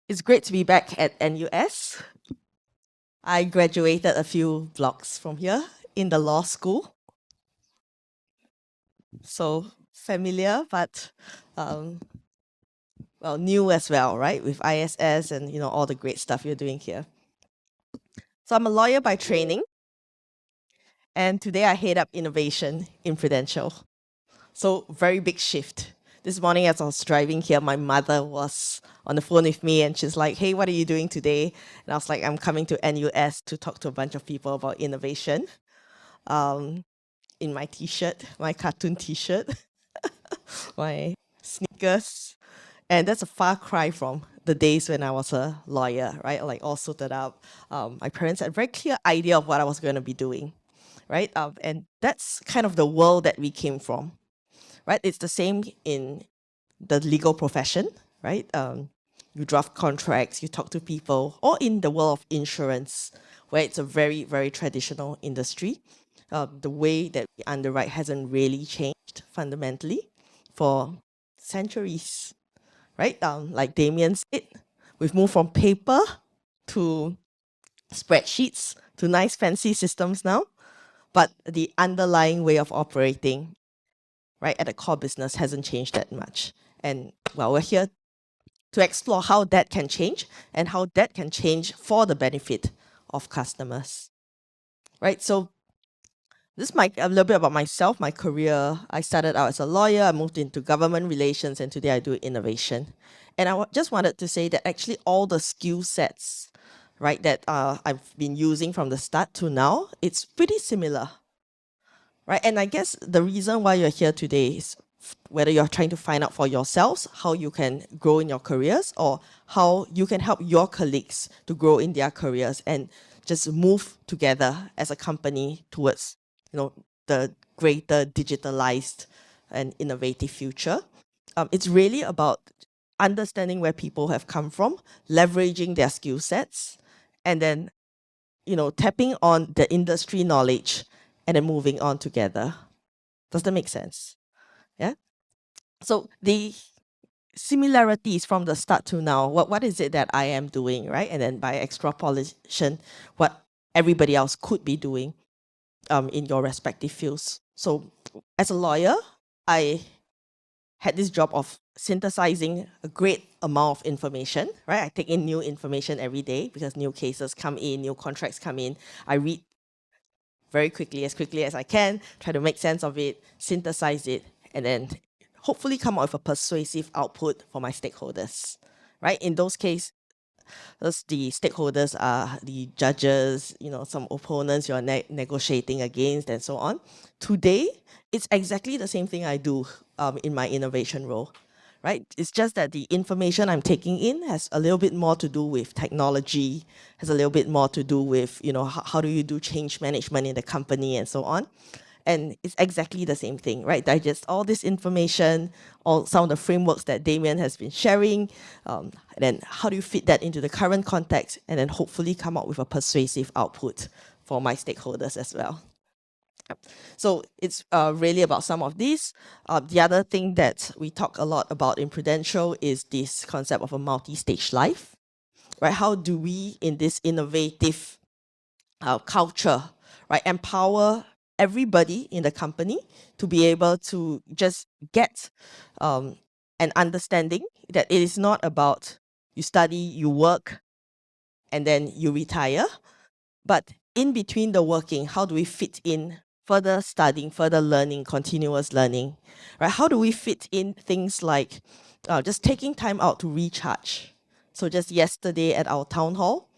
It's great to be back at NUS. I graduated a few blocks from here in the law school. So familiar, but um, well, new as well, right? With ISS and all the great stuff you're doing here. So I'm a lawyer by training, and today I head up innovation in Prudential. So very big shift. This morning as I was driving here, my mother was on the phone with me and she's like, "Hey, what are you doing today?" And I was like, "I'm coming to NUS to talk to a bunch of people about innovation." In my t-shirt, my cartoon t-shirt, my sneakers. And that's a far cry from the days when I was a lawyer, right? Like all suited up. My parents had a very clear idea of what I was going to be doing, right? And that's kind of the world that we came from, right? It's the same in the legal profession, right? You draft contracts, you talk to people, or in the world of insurance, where it's a very, very traditional industry. The way that we underwrite hasn't really changed fundamentally for centuries, right? Like Damien said, we've moved from paper to spreadsheets to nice fancy systems now, but the underlying way of operating, right, at the core business hasn't changed that much. And well, we're here to explore how that can change and how that can change for the benefit of customers, right? So this might a little bit about myself, my career. I started out as a lawyer, I moved into government relations, and today I do innovation. And I just wanted to say that actually all the skill sets, right, that I've been using from the start to now, it's pretty similar, right? And I guess the reason why you're here today is whether you're trying to find out for yourselves how you can grow in your careers or how you can help your colleagues to grow in their careers and just move together as a company towards the greater digitalized and innovative future. It's really about understanding where people have come from, leveraging their skill sets, and then tapping on the industry knowledge and then moving on together. Does that make sense? Yeah. So the similarities from the start to now, what is it that I am doing, right? And then by extrapolation, what everybody else could be doing in your respective fields. So as a lawyer, I had this job of synthesizing a great amount of information, right? I take in new information every day because new cases come in, new contracts come in. I read very quickly as I can, try to make sense of it, synthesize it, and then hopefully come out with a persuasive output for my stakeholders, right? In those cases, the stakeholders are the judges, some opponents you're negotiating against, and so on. Today, it's exactly the same thing I do in my innovation role, right? It's just that the information I'm taking in has a little bit more to do with technology, has a little bit more to do with, how do you do change management in the company and so on. And it's exactly the same thing, right? Digest all this information, all some of the frameworks that Damien has been sharing, and then how do you fit that into the current context, and then hopefully come up with a persuasive output for my stakeholders as well. So it's really about some of these. The other thing that we talk a lot about in Prudential is this concept of a multi-stage life, right? How do we, in this innovative culture, right, empower everybody in the company to be able to just get an understanding that it is not about you study, you work, and then you retire, but in between the working, how do we fit in further studying, further learning, continuous learning, right? How do we fit in things like just taking time out to recharge? So just yesterday at our town hall,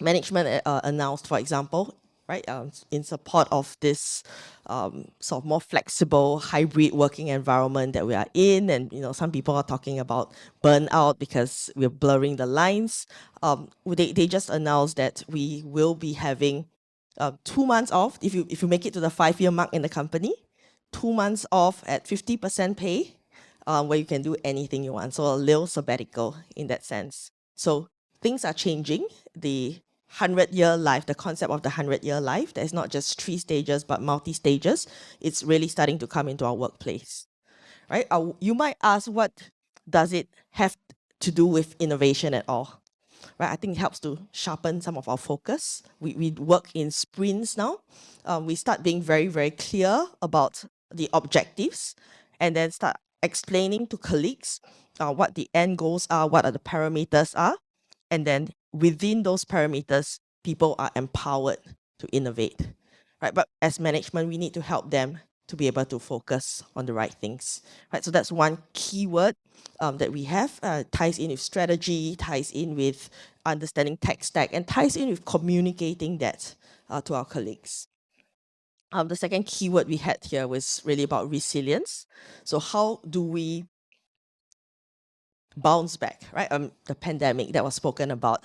management announced, for example, right, in support of this sort of more flexible hybrid working environment that we are in, and some people are talking about burnout because we're blurring the lines. They just announced that we will be having 2 months off if you make it to the 5-year mark in the company, 2 months off at 50% pay, where you can do anything you want. So a little sabbatical in that sense. So things are changing. The 100-year life, the concept of the 100-year life, there's not just 3 stages, but multi-stages. It's really starting to come into our workplace, right? You might ask, what does it have to do with innovation at all. Right, I think it helps to sharpen some of our focus. We work in sprints now. We start being very, very clear about the objectives and then start explaining to colleagues what the end goals are, what are the parameters are. And then within those parameters, people are empowered to innovate. Right, but as management, we need to help them to be able to focus on the right things. Right, so that's one keyword that we have, ties in with strategy, ties in with understanding tech stack, and ties in with communicating that to our colleagues. The second keyword we had here was really about resilience. So how do we bounce back, right? The pandemic that was spoken about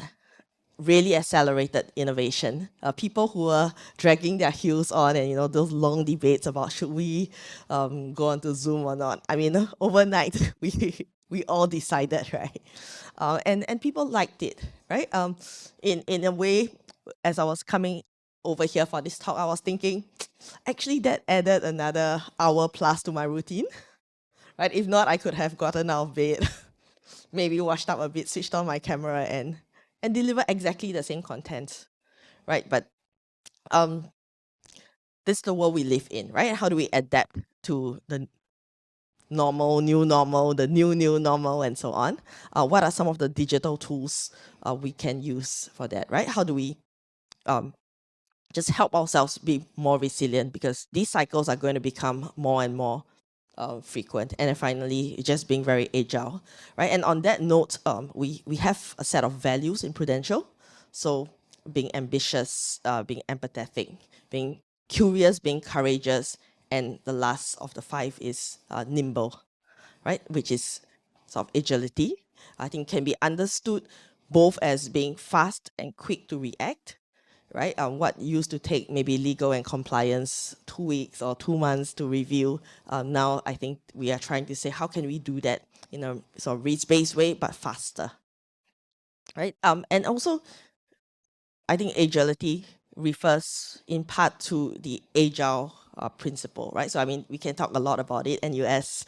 really accelerated innovation. People who were dragging their heels on, and those long debates about should we go onto Zoom or not. I mean, overnight we all decided, right? And people liked it, right? In a way, as I was coming over here for this talk, I was thinking, actually that added another hour plus to my routine, right? If not, I could have gotten out of bed, maybe washed up a bit, switched on my camera, and deliver exactly the same content, right? But this is the world we live in, right? How do we adapt to the normal, new normal, the new normal, and so on? What are some of the digital tools we can use for that, right? How do we just help ourselves be more resilient, because these cycles are going to become more and more frequent. And then finally, just being very agile, right? And on that note, we have a set of values in Prudential. So being ambitious, being empathetic, being curious, being courageous, and the last of the five is nimble, right? Which is sort of agility. I think can be understood both as being fast and quick to react, right? What used to take maybe legal and compliance 2 weeks or 2 months to review, now I think we are trying to say, how can we do that in a sort of risk-based way, but faster, right? And also, I think agility refers in part to the agile principle, right? So, I mean, we can talk a lot about it, and US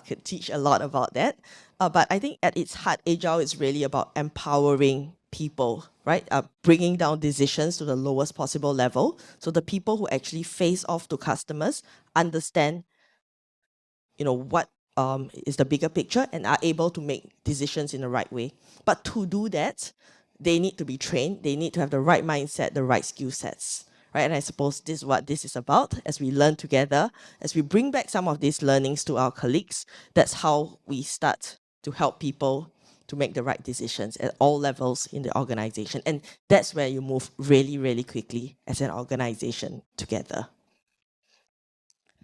could teach a lot about that. But I think at its heart, agile is really about empowering people, right? Bringing down decisions to the lowest possible level. So the people who actually face off to customers understand what is the bigger picture and are able to make decisions in the right way. But to do that, they need to be trained. They need to have the right mindset, the right skill sets, right? And I suppose this is what this is about. As we learn together, as we bring back some of these learnings to our colleagues, that's how we start to help people to make the right decisions at all levels in the organization. And that's where you move really, really quickly as an organization together.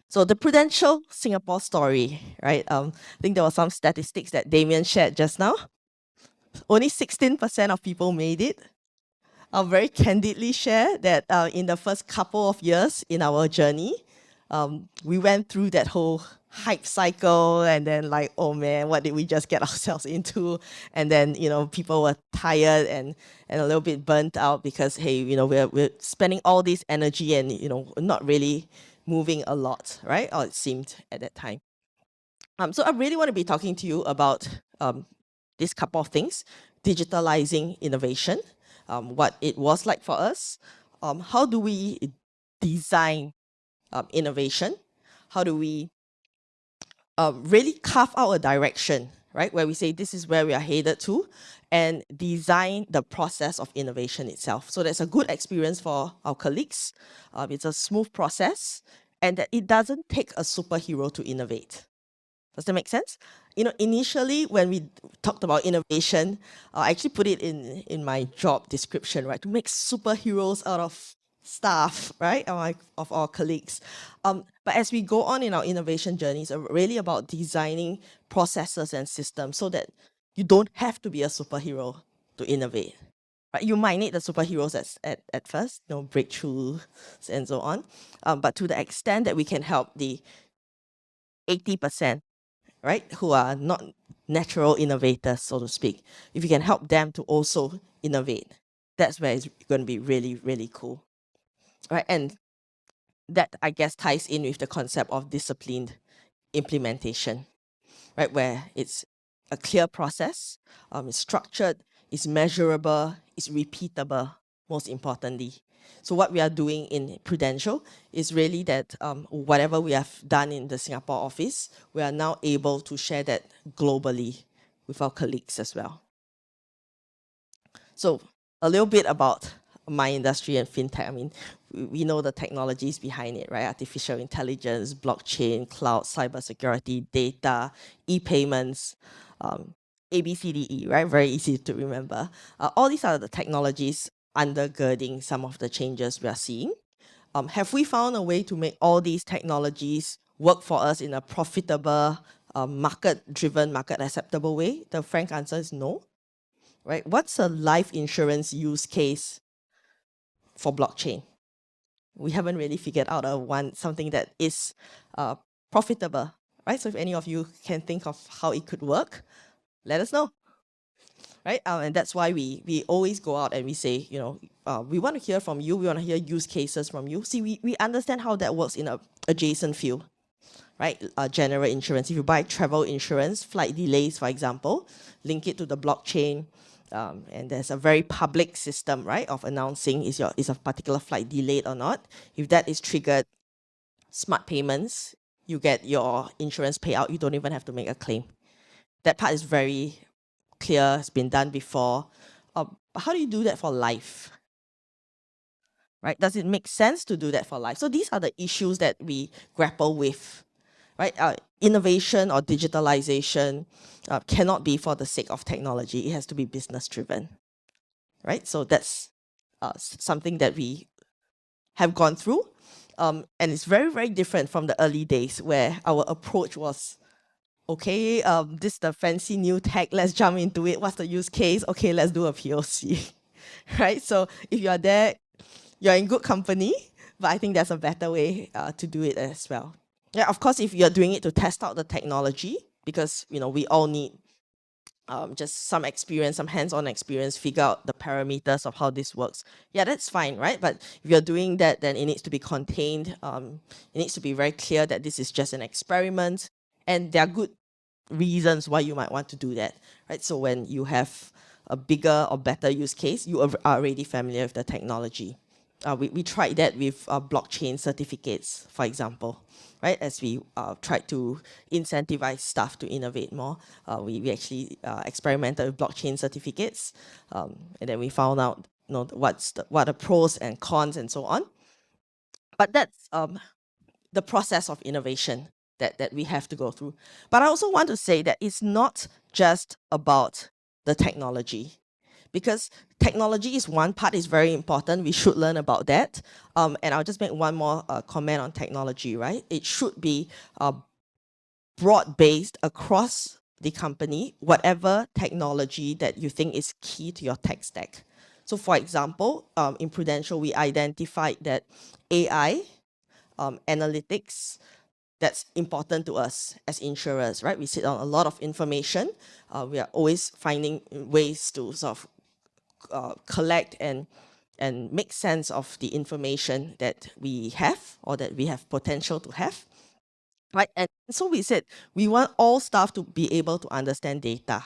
So the Prudential Singapore story, right? I think there were some statistics that Damien shared just now. Only 16% of people made it. I'll very candidly share that in the first couple of years in our journey, we went through that whole hype cycle, and then like, oh man, what did we just get ourselves into? And then, people were tired and a little bit burnt out because, hey, we're spending all this energy and, not really moving a lot, right? Or it seemed at that time. So I really want to be talking to you about this couple of things: digitalizing innovation, what it was like for us, how do we design innovation, how do we really carve out a direction, right, where we say this is where we are headed to, and design the process of innovation itself. So that's a good experience for our colleagues. It's a smooth process, and that it doesn't take a superhero to innovate. Does that make sense? Initially when we talked about innovation, I actually put it in my job description, right? To make superheroes out of staff, right? Of our colleagues. But as we go on in our innovation journeys, it's really about designing processes and systems so that you don't have to be a superhero to innovate. Right? You might need the superheroes at first, breakthroughs and so on. But to the extent that we can help the 80%, right, who are not natural innovators, so to speak, if you can help them to also innovate, that's where it's going to be really, really cool, right? And that, I guess, ties in with the concept of disciplined implementation, right, where it's a clear process, it's structured, it's measurable, it's repeatable, most importantly. So what we are doing in Prudential is really that whatever we have done in the Singapore office, we are now able to share that globally with our colleagues as well. So a little bit about my industry and fintech. I mean, we know the technologies behind it, right? Artificial intelligence, blockchain, cloud, cybersecurity, data, e-payments, ABCDE, right? Very easy to remember. All these are the technologies undergirding some of the changes we are seeing. Have we found a way to make all these technologies work for us in a profitable, market-driven, market-acceptable way? The frank answer is no, right? What's a life insurance use case for blockchain? We haven't really figured out something that is profitable, right? So if any of you can think of how it could work, let us know, right? And that's why we always go out and we say, we want to hear from you. We want to hear use cases from you. See, we understand how that works in a adjacent field, right? General insurance. If you buy travel insurance, flight delays, for example, link it to the blockchain. And there's a very public system, right, of announcing is a particular flight delayed or not. If that is triggered, smart payments, you get your insurance payout. You don't even have to make a claim. That part is very clear. It's been done before. But how do you do that for life? Right? Does it make sense to do that for life? So these are the issues that we grapple with, right? Innovation or digitalization cannot be for the sake of technology. It has to be business driven, right? So that's something that we have gone through. And it's very, very different from the early days where our approach was, okay, this is the fancy new tech, let's jump into it. What's the use case? Okay, let's do a POC, right? So if you are there, you're in good company, but I think there's a better way to do it as well. Yeah, of course, if you're doing it to test out the technology, because we all need just some experience, some hands-on experience, figure out the parameters of how this works. Yeah, that's fine, right? But if you're doing that, then it needs to be contained. It needs to be very clear that this is just an experiment, and there are good reasons why you might want to do that, right? So when you have a bigger or better use case, you are already familiar with the technology. We tried that with blockchain certificates, for example, right? As we tried to incentivize staff to innovate more, we actually experimented with blockchain certificates, and then we found out what are pros and cons and so on. But that's the process of innovation that we have to go through. But I also want to say that it's not just about the technology, because technology is one part, is very important. We should learn about that. And I'll just make one more comment on technology, right? It should be broad-based across the company, whatever technology that you think is key to your tech stack. So for example, in Prudential, we identified that AI, analytics, that's important to us as insurers, right? We sit on a lot of information. We are always finding ways to sort of collect and make sense of the information that we have or that we have potential to have, right? And so we said we want all staff to be able to understand data.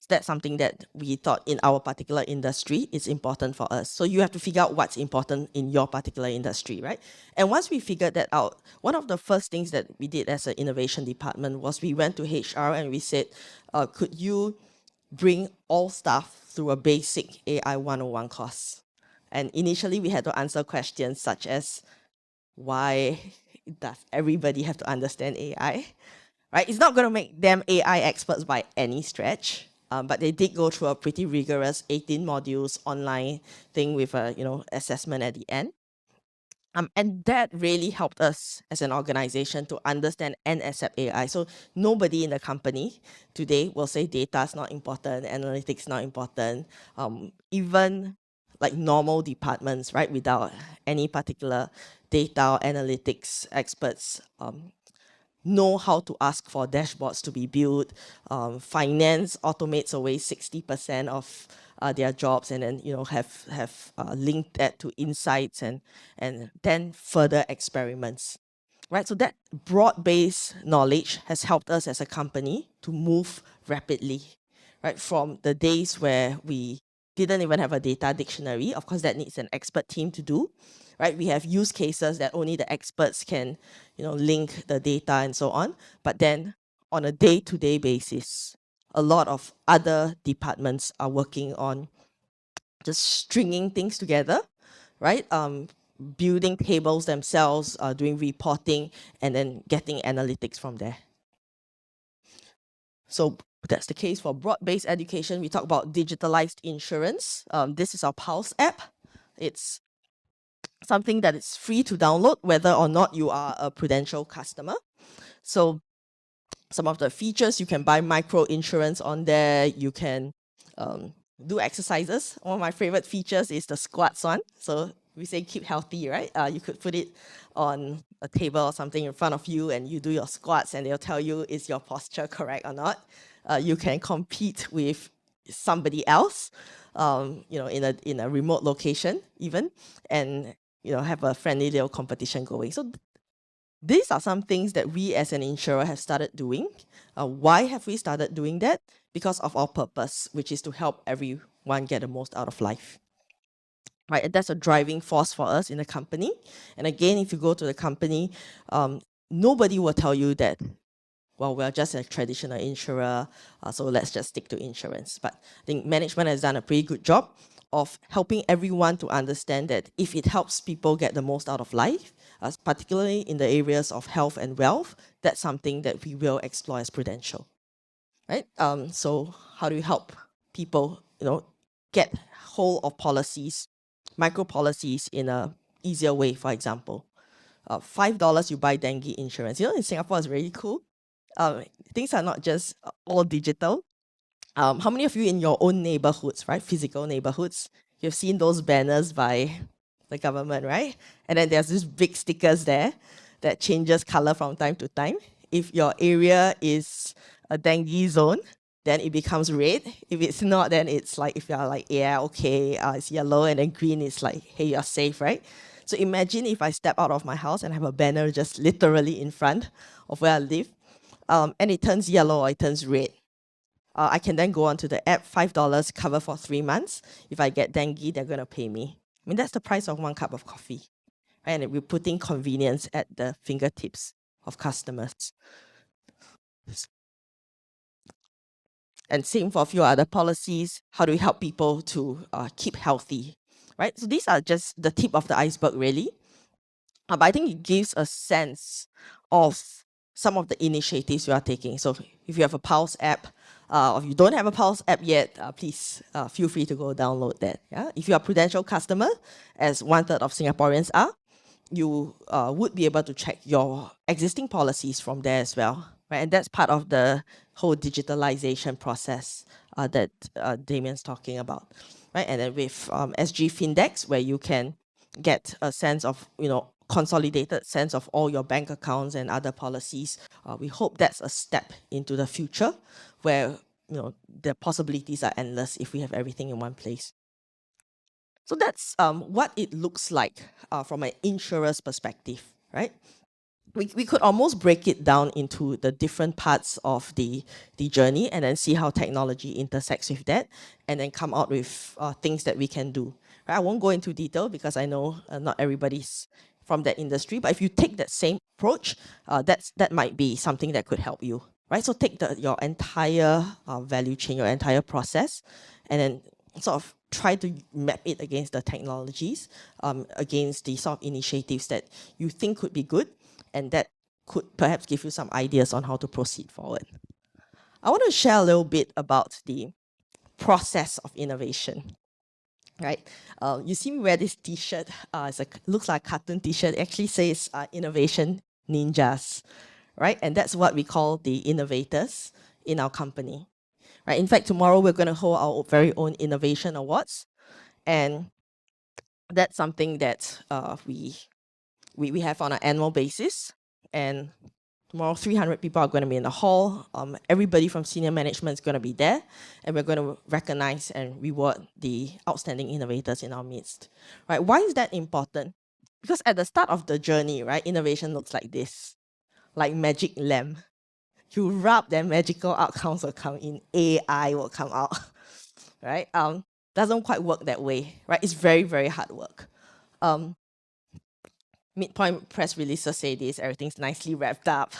That's something that we thought in our particular industry is important for us. So you have to figure out what's important in your particular industry, right? And once we figured that out, one of the first things that we did as an innovation department was we went to HR and we said, could you bring all staff through a basic AI 101 course? And initially we had to answer questions such as, why does everybody have to understand AI? Right? It's not going to make them AI experts by any stretch, but they did go through a pretty rigorous 18 modules online thing with a assessment at the end. And that really helped us as an organization to understand and accept AI. So nobody in the company today will say data is not important, analytics not important. Even like normal departments, right, without any particular data or analytics experts, know how to ask for dashboards to be built. Finance automates away 60% of their jobs, and then have linked that to insights and then further experiments. Right, so that broad-based knowledge has helped us as a company to move rapidly, right? From the days where we didn't even have a data dictionary. Of course, that needs an expert team to do, right? We have use cases that only the experts can, link the data and so on. But then on a day-to-day basis, a lot of other departments are working on just stringing things together, right? Building tables themselves, doing reporting, and then getting analytics from there. So that's the case for broad-based education. We talk about digitalized insurance. This is our Pulse app. It's something that is free to download, whether or not you are a Prudential customer. So some of the features, you can buy micro insurance on there. You can do exercises. One of my favorite features is the squats one. So we say keep healthy, right? You could put it on a table or something in front of you and you do your squats and they'll tell you is your posture correct or not. You can compete with somebody else, in a remote location even, and have a friendly little competition going. So these are some things that we as an insurer have started doing. Why have we started doing that? Because of our purpose, which is to help everyone get the most out of life. Right, and that's a driving force for us in the company. And again, if you go to the company, nobody will tell you that, well, we're just a traditional insurer, so let's just stick to insurance. But I think management has done a pretty good job of helping everyone to understand that if it helps people get the most out of life, particularly in the areas of health and wealth, that's something that we will explore as Prudential, right? So how do you help people, get whole of policies, micro policies in a easier way? For example, $5 you buy dengue insurance. In Singapore it's really cool. Things are not just all digital. How many of you in your own neighborhoods, right, physical neighborhoods, you've seen those banners by the government, right? And then there's these big stickers there that changes color from time to time. If your area is a dengue zone, then it becomes red. If it's not, then it's like, if you're like, yeah, okay, it's yellow, and then green is like, hey, you're safe, right? So imagine if I step out of my house and have a banner just literally in front of where I live, and it turns yellow or it turns red. I can then go onto the app, $5 cover for 3 months. If I get dengue, they're going to pay me. I mean, that's the price of one cup of coffee. Right? And we're putting convenience at the fingertips of customers. And same for a few other policies. How do we help people to keep healthy? Right? So these are just the tip of the iceberg, really. But I think it gives a sense of some of the initiatives you are taking. So if you have a Pulse app, or if you don't have a Pulse app yet, please feel free to go download that. Yeah? If you are a Prudential customer, as 1/3 of Singaporeans are, you would be able to check your existing policies from there as well. Right? And that's part of the whole digitalization process that Damien's talking about. Right? And then with SG Findex, where you can get a sense of, consolidated sense of all your bank accounts and other policies. We hope that's a step into the future where, the possibilities are endless if we have everything in one place. So that's what it looks like from an insurer's perspective, right? We could almost break it down into the different parts of the journey and then see how technology intersects with that and then come out with things that we can do. Right? I won't go into detail because I know not everybody's from that industry, but if you take that same approach, that might be something that could help you, right? So take your entire value chain, your entire process, and then sort of try to map it against the technologies, against the sort of initiatives that you think could be good, and that could perhaps give you some ideas on how to proceed forward. I want to share a little bit about the process of innovation. Right, you see me wear this T-shirt. Looks like a cartoon T-shirt. It actually says "Innovation Ninjas," right? And that's what we call the innovators in our company. Right. In fact, tomorrow we're going to hold our very own innovation awards, and that's something that we have on an annual basis. And tomorrow, 300 people are going to be in the hall. Everybody from senior management is going to be there, and we're going to recognize and reward the outstanding innovators in our midst. Right? Why is that important? Because at the start of the journey, right, innovation looks like this, like magic lamp. You rub, then magical outcomes will come in. AI will come out, right? Doesn't quite work that way, right? It's very, very hard work. Midpoint press releases say this, everything's nicely wrapped up.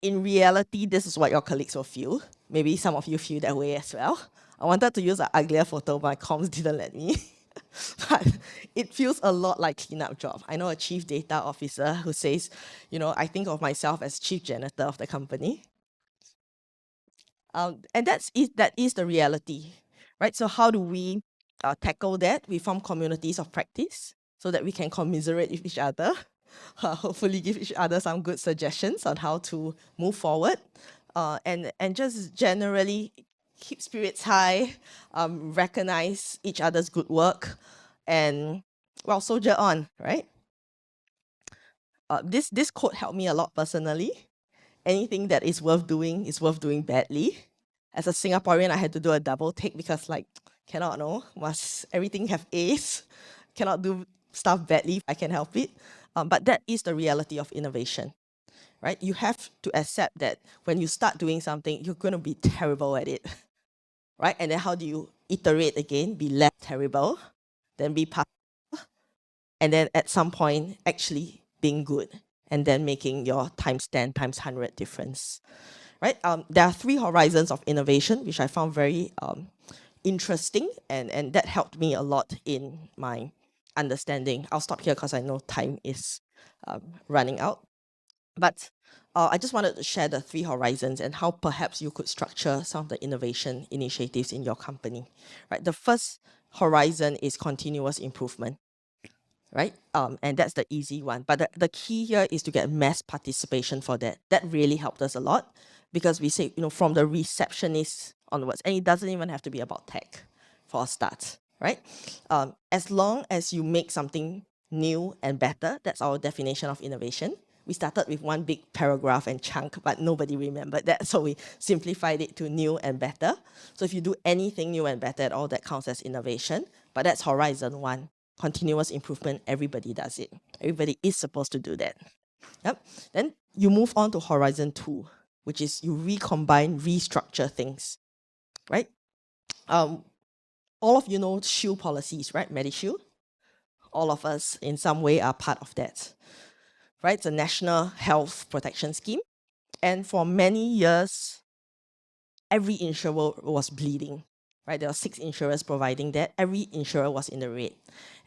In reality, this is what your colleagues will feel. Maybe some of you feel that way as well. I wanted to use an uglier photo, but my comms didn't let me. But it feels a lot like cleanup job. I know a chief data officer who says, I think of myself as chief janitor of the company. And that is the reality, right? So how do we tackle that? We form communities of practice so that we can commiserate with each other, hopefully give each other some good suggestions on how to move forward, and just generally keep spirits high, recognize each other's good work, and soldier on, right? This quote helped me a lot personally. Anything that is worth doing badly. As a Singaporean, I had to do a double take because cannot must everything have A's. Cannot do stuff badly if I can help it. But that is the reality of innovation, right? You have to accept that when you start doing something, you're going to be terrible at it, right? And then how do you iterate again, be less terrible, then be part, and then at some point actually being good, and then making your times 10, times 100 difference, right? There are 3 horizons of innovation, which I found very interesting, and that helped me a lot in my understanding. I'll stop here because I know time is running out. But I just wanted to share the 3 horizons and how perhaps you could structure some of the innovation initiatives in your company, right? The first horizon is continuous improvement, right? And that's the easy one. But the key here is to get mass participation for that. That really helped us a lot because we say, from the receptionist onwards, and it doesn't even have to be about tech for a start, right? As long as you make something new and better, that's our definition of innovation. We started with one big paragraph and chunk, but nobody remembered that, so we simplified it to new and better. So if you do anything new and better at all, that counts as innovation, but that's horizon 1. Continuous improvement, everybody does it. Everybody is supposed to do that. Yep. Then you move on to horizon 2, which is you recombine, restructure things, right? All of you know shield policies, right? MediShield. All of us in some way are part of that, right? It's a national health protection scheme. And for many years, every insurer was bleeding, right? There were 6 insurers providing that. Every insurer was in the red.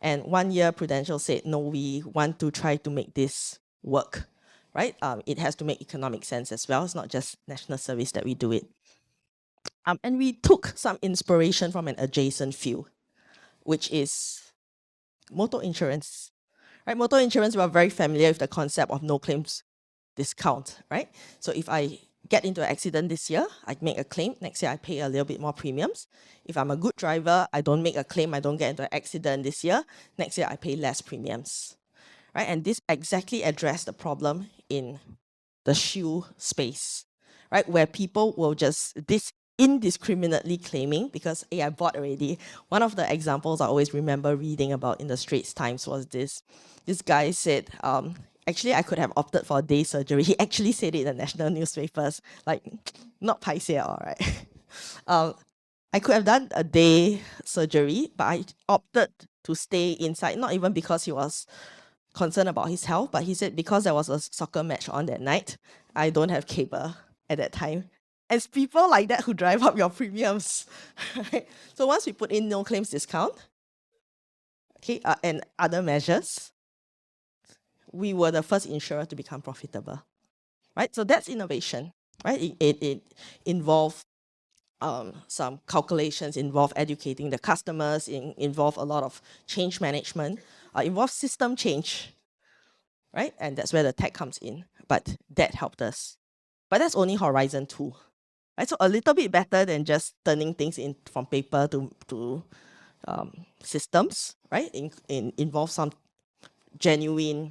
And one year, Prudential said, no, we want to try to make this work, right? It has to make economic sense as well. It's not just national service that we do it. And we took some inspiration from an adjacent field, which is motor insurance, right? Motor insurance, we are very familiar with the concept of no claims discount, right? So if I get into an accident this year, I make a claim, next year I pay a little bit more premiums. If I'm a good driver, I don't make a claim, I don't get into an accident this year, next year I pay less premiums, right? And this exactly addressed the problem in the shoe space, right? Where people will just indiscriminately claiming because, hey, I bought already. One of the examples I always remember reading about in the Straits Times was this. This guy said, actually, I could have opted for a day surgery. He actually said it in the national newspapers, not paiseh, all right. I could have done a day surgery, but I opted to stay inside, not even because he was concerned about his health, but he said because there was a soccer match on that night, I don't have cable at that time. It's people like that who drive up your premiums, right? So once we put in no claims discount, okay, and other measures, we were the first insurer to become profitable, right? So that's innovation, right? It involved some calculations, involve educating the customers, involve a lot of change management, involve system change, right? And that's where the tech comes in. But that helped us. But that's only horizon 2, right? So a little bit better than just turning things in from paper to systems, right? Involve some genuine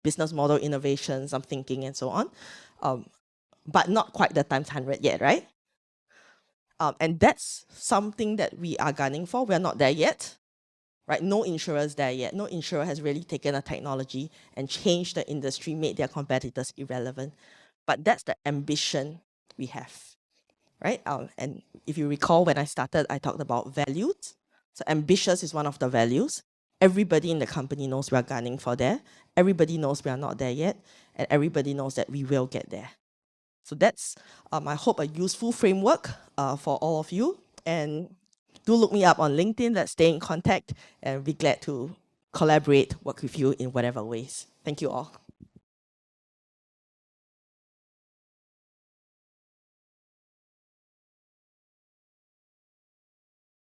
business model innovation, some thinking and so on. But not quite the times 100 yet, right? And that's something that we are gunning for. We're not there yet, right? No insurer is there yet. No insurer has really taken a technology and changed the industry, made their competitors irrelevant. but that's the ambition we have, right? And if you recall, when I started, I talked about values. So ambitious is one of the values. Everybody in the company knows we are gunning for there. Everybody knows we are not there yet, and everybody knows that we will get there. So that's, I hope, a useful framework for all of you. And do look me up on LinkedIn. Let's stay in contact, and be glad to collaborate, work with you in whatever ways. Thank you all.